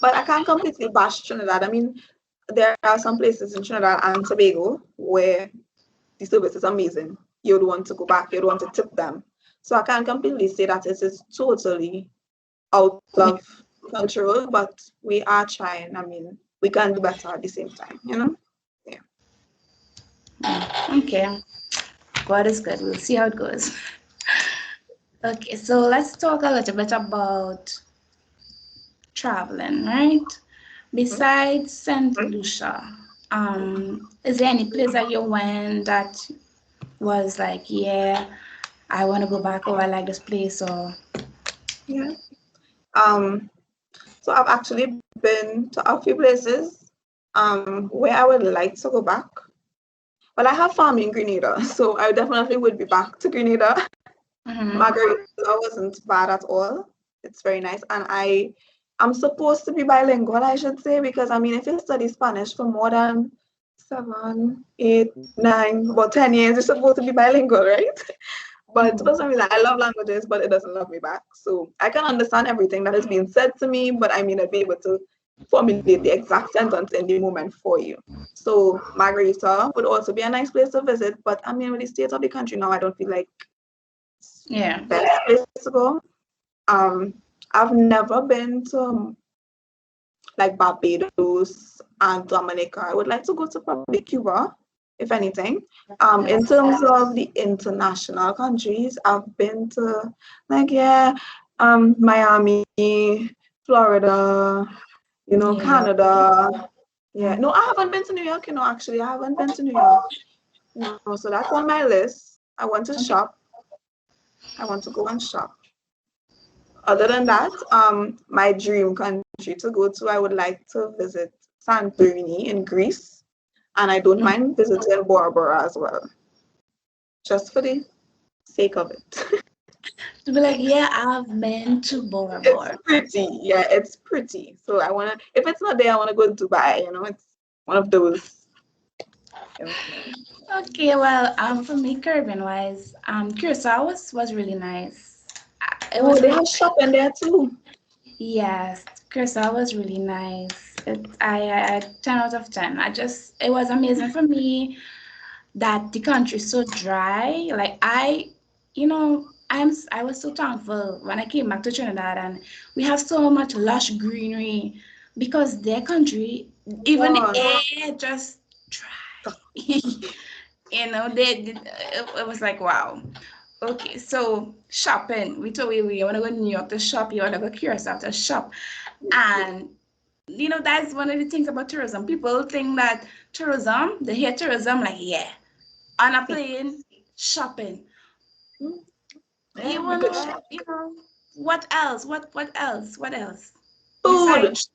But I can't completely bash Trinidad. I mean, there are some places in Trinidad and Tobago where the service is amazing. You'd want to go back, you'd want to tip them. So I can't completely say that it is totally out of control, but we are trying. I mean, we can do better at the same time, you know? Okay, God is good. We'll see how it goes. Okay, so let's talk a little bit about traveling, right? Besides St. Lucia, is there any place that you went that was like, yeah, I want to go back, or I like this place, or Yeah. So I've actually been to a few places where I would like to go back. Well, I have family in Grenada, so I definitely would be back to Grenada. Margarita wasn't bad at all. It's very nice. And I'm supposed to be bilingual, I should say, because I mean, if you study Spanish for more than 7, 8, 9, about 10 years, you're supposed to be bilingual, right? But for some reason, I love languages, but it doesn't love me back. So I can understand everything that is being said to me, but I mean, I'd be able to formulate the exact sentence in the moment for you. So Margarita would also be a nice place to visit, but I mean, with the state of the country now, I don't feel like best place to go. I've never been to like Barbados and Dominica. I would like to go to probably Cuba, if anything. In terms of the international countries, I've been to like Miami, Florida, you know, Canada. Yeah, no, I haven't been to New York. You know, actually, I haven't been to New York. No, so that's on my list. I want to shop. I want to go and shop. Other than that, my dream country to go to, I would like to visit Santorini in Greece, and I don't mind visiting Bora Bora as well, just for the sake of it. To be like, yeah, I've been to Bora It's Bora. pretty, yeah, it's pretty. So I wanna, if it's not there, I wanna go to Dubai. You know, it's one of those. You know. Okay, well, for me, Caribbean wise, Curacao was really nice. It Oh, was they really have shopping there too. Yes, Curacao was really nice. I 10 out of 10. It was amazing for me that the country's so dry. Like I was so thankful when I came back to Trinidad and we have so much lush greenery because their country, even the Oh, air just dry. It was like wow. Okay, so shopping. We told we want to go to New York to shop. You want to go Curacao to shop, and that's one of the things about tourism. People think that tourism, they hear tourism like yeah, on a plane, shopping. yeah, You a good wanna, shop. what else? What else? What else Food. besides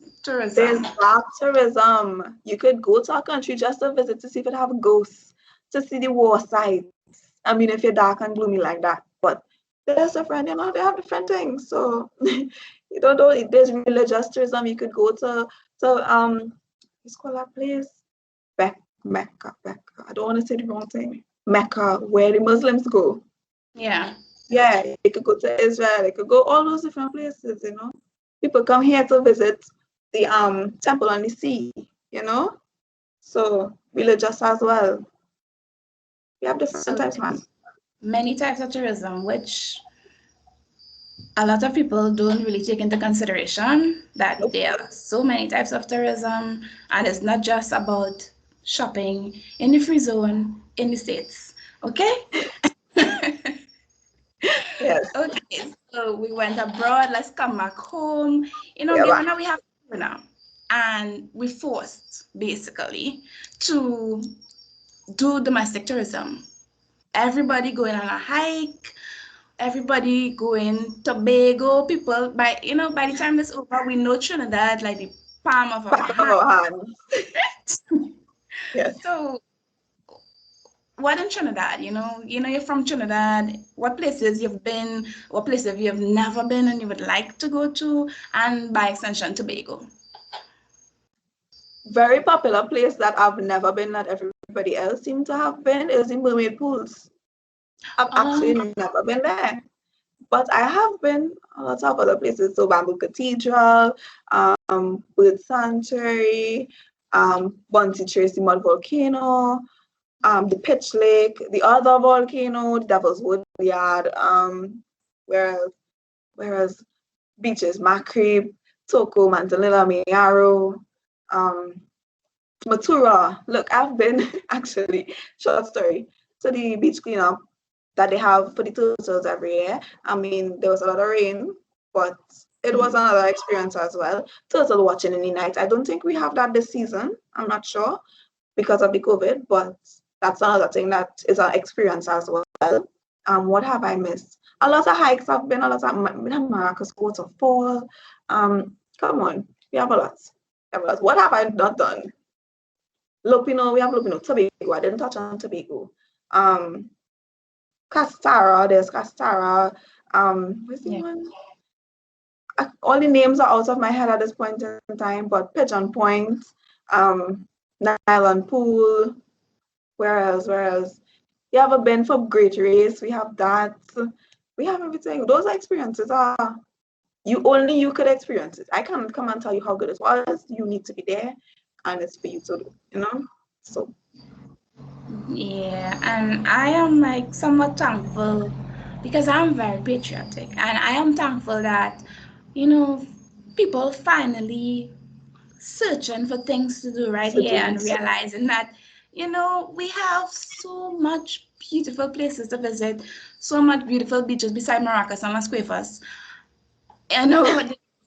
There's tourism? dark tourism. You could go to a country just to visit to see if it have ghosts, to see the war sites. I mean, if you're dark and gloomy like that. But there's different, they have different things. So you don't know. There's religious tourism. You could go to it's called that place, Mecca. I don't want to say the wrong thing. Mecca, where the Muslims go. Yeah. Yeah, they could go to Israel. They could go all those different places. People come here to visit the temple on the sea. So religious as well. We have different So types, man. many types of tourism, which a lot of people don't really take into consideration that Nope. there are so many types of tourism, and it's not just about shopping in the free zone in the States. Okay? Yes. Okay, so we went abroad, let's come back home. Yeah, Given man. that we have now, and we forced basically to do domestic tourism. Everybody going on a hike, everybody going Tobago. People by the time this over, we know Trinidad like the palm of our Back of hand. our hands. Yes. So what in Trinidad? You're from Trinidad. What places you've been? What places you have never been and you would like to go to? And by extension, Tobago. Very popular place that I've never been that everybody else seems to have been is the mermaid pools. I've Um, actually never been there. But I have been a lot of other places. So Bamboo Cathedral, Bird Sanctuary, Bunty Tracy Mud Volcano, the Pitch Lake, the other volcano, the Devil's Woodyard, whereas beaches, Macreep, Toko, Manzanilla, Mayaro, um, Matura. Look, I've been actually, short story, to the beach cleanup that they have for the turtles every year. I mean, there was a lot of rain, but it was another experience as well. Turtle watching in the night. I don't think we have that this season. I'm not sure because of the COVID, but that's another thing that is an experience as well. What have I missed? A lot of hikes. I've been a lot of Maracas Waterfall. Come on, we have a lot. What have I not done? Lopino, we have Lopino, Tobago. I didn't touch on Tobago. Castara, there's Castara. Where's the one? All the names are out of my head at this point in time, but Pigeon Point, Nylon Pool, where else? You ever been for Great Race? We have that. We have everything. Those experiences are only you could experience it. I can't come and tell you how good it was. You need to be there, and it's for you to do. So Yeah, and I am like somewhat thankful because I'm very patriotic, and I am thankful that, you know, people finally searching for things to do right to here do. and realizing that, we have so much beautiful places to visit, so much beautiful beaches beside Maracas and Las Cuevas.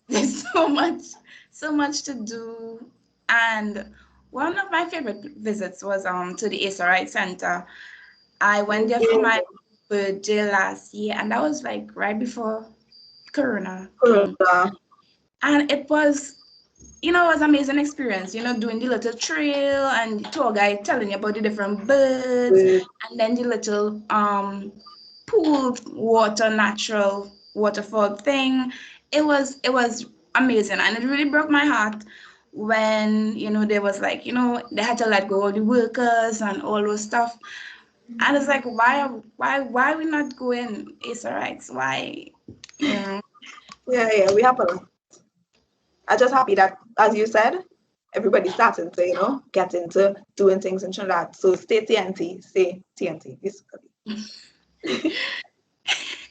There's so much to do, and one of my favorite visits was to the SRI Center. I went there for my birthday last year, and that was like right before Corona came. Corona. And it was, it was amazing experience, doing the little trail and the tour guide telling you about the different birds, and then the little pool water, natural waterfall thing. It was amazing, and it really broke my heart when there was like they had to let go of the workers and all those stuff. And it's like, why we not going SRX? Why? Yeah, yeah, we have a lot. I'm just happy that, as you said, everybody's starting to, get into doing things in Trinidad. So stay TNT, basically.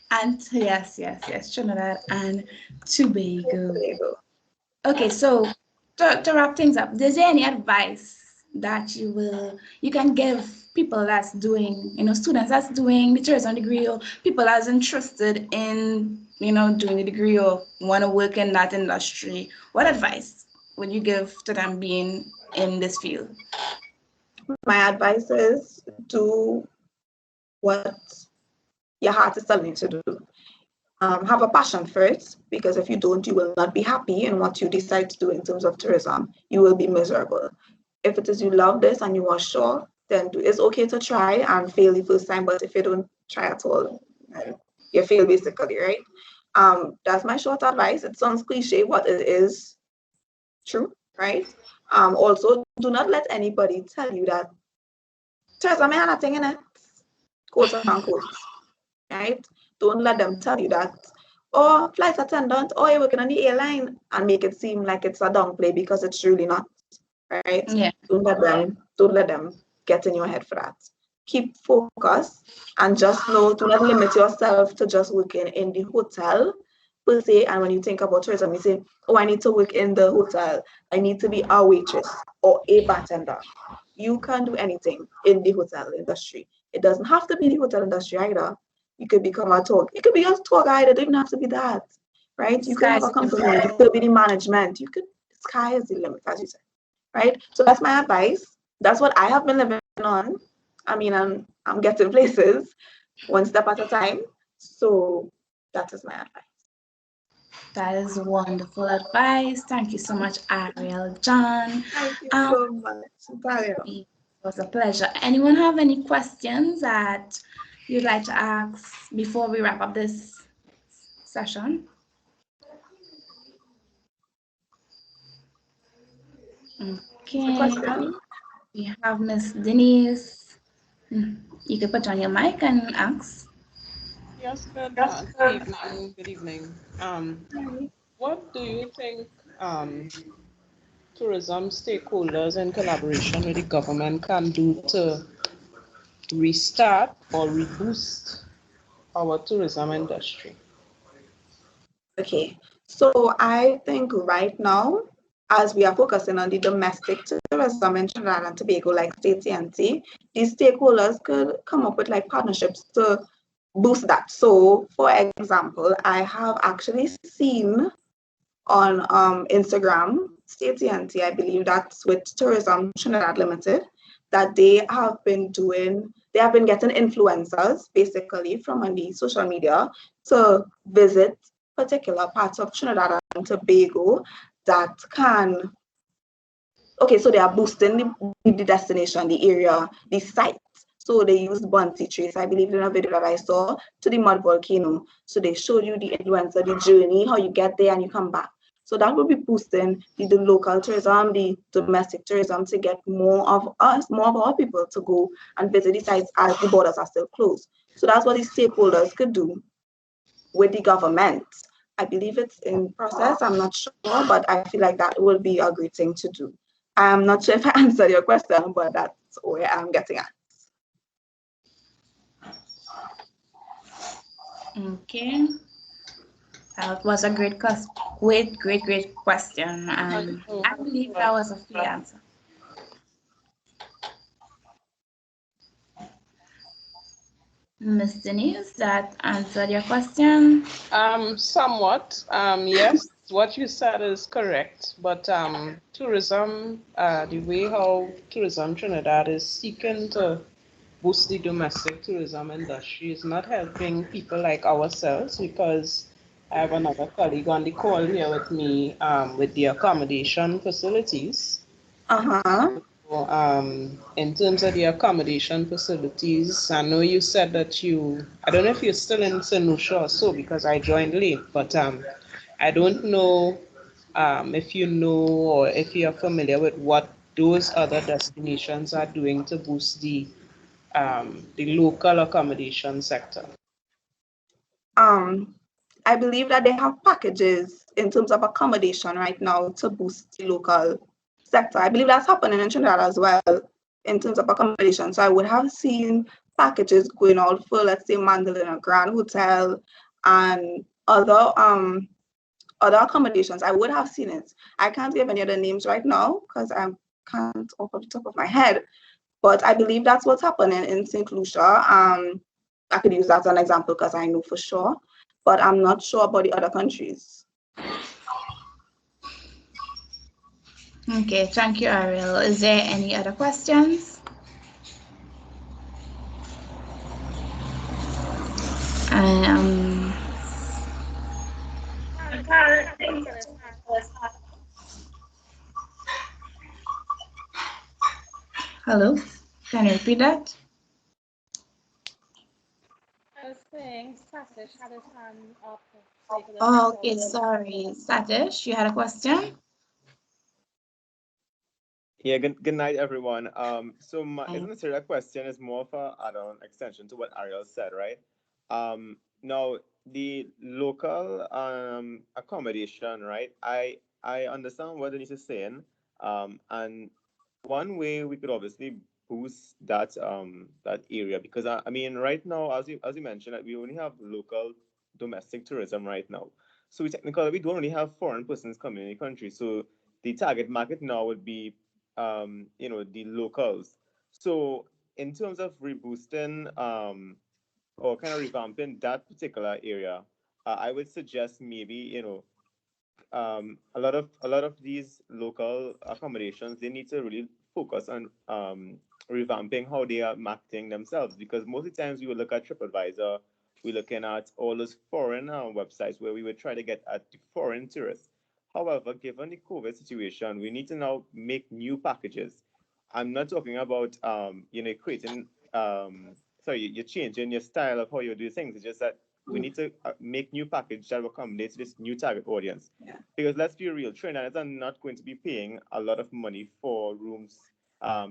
And yes, Trinidad and Tobago. There you go. Okay, so to wrap things up, is there any advice that you can give people that's doing, students that's doing the tourism degree, or people that's interested in, doing the degree or want to work in that industry? What advice would you give to them being in this field? My advice is do what your heart is telling you to do. Have a passion for it, because if you don't, you will not be happy in what you decide to do in terms of tourism. You will be miserable. If it is you love this and you are sure, then it's okay to try and fail the first time. But if you don't try at all, you fail basically, right? That's my short advice. It sounds cliche, but it is true, right? Also, do not let anybody tell you that tourism ain't nothing in it, quote unquote, right? Don't let them tell you that, oh, flight attendant, oh, you're working on the airline, and make it seem like it's a downplay, because it's really not, right? Yeah. Don't let them get in your head for that. Keep focused, and just know, do not limit yourself to just working in the hotel per se. And when you think about tourism, you say, oh, I need to work in the hotel, I need to be a waitress or a bartender. You can do anything in the hotel industry. It doesn't have to be the hotel industry either. You could become a tour. You could be a tour guide. It doesn't even have to be that, right? You could have a company. You could be the management. You could. Sky is the limit, as you said, right? So that's my advice. That's what I have been living on. I mean, I'm getting places one step at a time. So that is my advice. That is wonderful advice. Thank you so much, Ariel John. Thank you so much, Natalia. It was a pleasure. Anyone have any questions that you'd like to ask before we wrap up this session? Okay. We have Miss Denise. You can put on your mic and ask. Yes, good evening. What do you think tourism stakeholders in collaboration with the government can do to restart or reboost our tourism industry? Okay, so I think right now, as we are focusing on the domestic tourism in Trinidad and Tobago, like TNT, these stakeholders could come up with like partnerships to boost that. So, for example, I have actually seen on Instagram, TNT, I believe that's with Tourism Trinidad Limited, that they have been getting influencers basically from on the social media to visit particular parts of Trinidad and Tobago that can, okay, so they are boosting the destination, the area, the site. So they used Bunty Trace, I believe in a video that I saw, to the mud volcano. So they showed you the influencer, the journey, how you get there and you come back. So that will be boosting the local tourism, the domestic tourism, to get more of our people to go and visit the sites as the borders are still closed. So that's what the stakeholders could do with the government. I believe it's in process, I'm not sure, but I feel like that will be a great thing to do. I'm not sure if I answered your question, but that's where I'm getting at. Okay. That was a great question. I believe that was a free answer. Miss Denise, that answered your question? Somewhat, yes. what you said is correct, but tourism, the way how tourism Trinidad is seeking to boost the domestic tourism industry is not helping people like ourselves, because I have another colleague on the call here with me with the accommodation facilities. Uh-huh. So, in terms of the accommodation facilities, I know you said that I don't know if you're still in St. Lucia or so, because I joined late, but I don't know if you know or if you're familiar with what those other destinations are doing to boost the local accommodation sector. Um, I believe that they have packages in terms of accommodation right now to boost the local sector. I believe that's happening in Trinidad as well in terms of accommodation. So I would have seen packages going out for, let's say, Mandalina Grand Hotel and other accommodations. I would have seen it. I can't give any other names right now because I can't off the top of my head. But I believe that's what's happening in St. Lucia. I could use that as an example because I know for sure, but I'm not sure about the other countries. Okay, thank you, Ariel. Is there any other questions? Um, hello, can you repeat that? I was saying Satish had his hand up. So you could just Oh, call okay, him. sorry. Satish, you had a question? Yeah, good night, everyone. So my isn't necessarily a question, it's more of a add-on extension to what Ariel said, right? Now the local accommodation, right? I understand what Denise is saying. And one way we could obviously boost that area, because I mean right now, as you mentioned, like, we only have local domestic tourism right now. So technically we don't really have foreign persons coming in the country. So the target market now would be the locals. So in terms of reboosting or kind of revamping that particular area, I would suggest maybe a lot of these local accommodations, they need to really focus on revamping how they are marketing themselves, because most of the times we would look at TripAdvisor, we're looking at all those foreign websites where we would try to get at the foreign tourists. However, given the COVID situation, we need to now make new packages. I'm not talking about creating sorry, you're changing your style of how you do things. It's just that we need to make new package that will accommodate this new target audience. Yeah. Because let's be real, Trinidadians are not going to be paying a lot of money for rooms,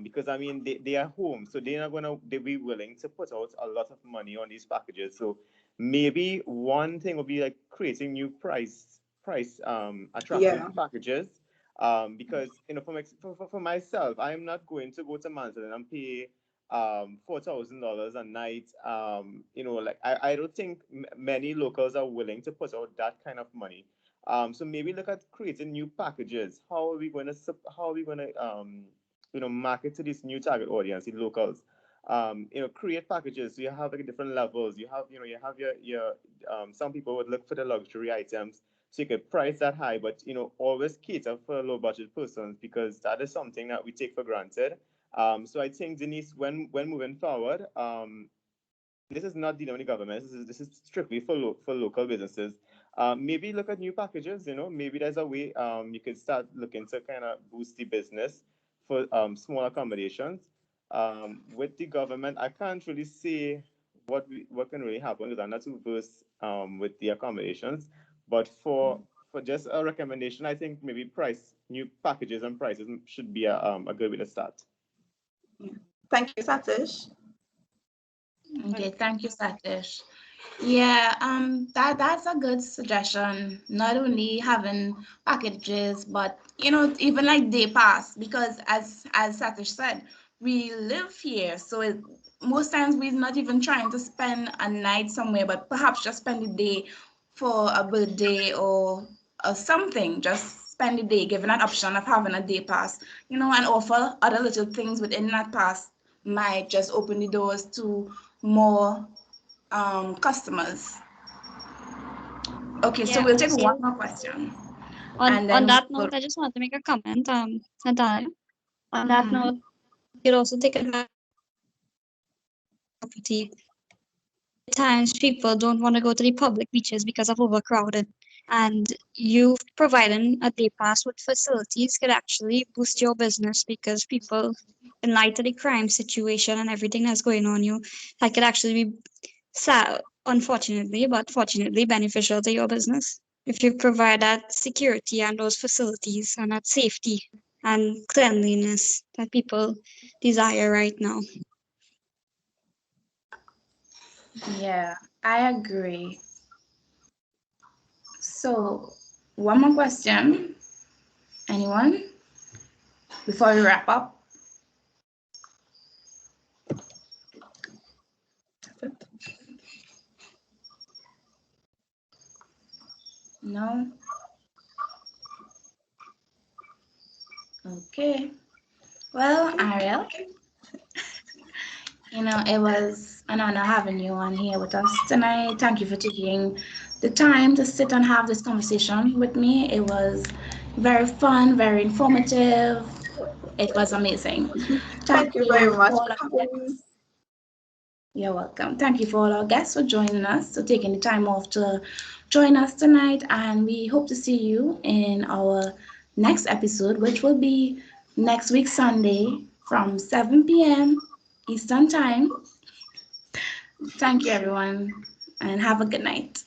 because I mean they are home, so they're not gonna they be willing to put out a lot of money on these packages. So maybe one thing would be like creating new price attractive Yeah. packages. Because for myself, I'm not going to go to Manhattan and pay $4,000 a night. Like I don't think many locals are willing to put out that kind of money. So maybe look at creating new packages. How are we going to market to this new target audience, the locals? Create packages so you have like different levels. You have your some people would look for the luxury items, so you could price that high, but always cater for low budget persons, because that is something that we take for granted. So I think, Denise, when moving forward, this is not dealing with the government. This is strictly for local businesses. Maybe look at new packages. Maybe there's a way you could start looking to kind of boost the business for small accommodations. With the government, I can't really say what can really happen, because I'm not too versed with the accommodations. But for just a recommendation, I think maybe price new packages and prices should be a good way to start. Thank you, Satish. Okay, thank you, Satish. Yeah, that's a good suggestion. Not only having packages, but even like day pass, because as Satish said, we live here, so most times we're not even trying to spend a night somewhere, but perhaps just spend the day for a birthday or something. Just spend the day, given that option of having a day pass, and offer other little things within that pass might just open the doors to more customers. Okay, so Yeah. we'll take one more question. And On then that we'll, note, I just want to make a comment, Natalia. On that Mhm. note, you could also take advantage of property. At times people don't want to go to the public beaches because of overcrowding. And you providing a day pass with facilities could actually boost your business because people, in light of the crime situation and everything that's going on, that could actually be sad, unfortunately, but fortunately beneficial to your business if you provide that security and those facilities and that safety and cleanliness that people desire right now. yeah, I agree. So, one more question. Anyone? Before we wrap up? No? Okay. Well, Ariel, it was an honor having you on here with us tonight. Thank you for taking the time to sit and have this conversation with me. It was very fun, very informative. It was amazing. Thank Thank you very you much all for our having me. guests. You're welcome. Thank you for all our guests for joining us, for taking the time off to join us tonight. And we hope to see you in our next episode, which will be next week, Sunday, from 7 p.m. Eastern Time. Thank you, everyone, and have a good night.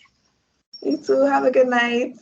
You too. Have a good night.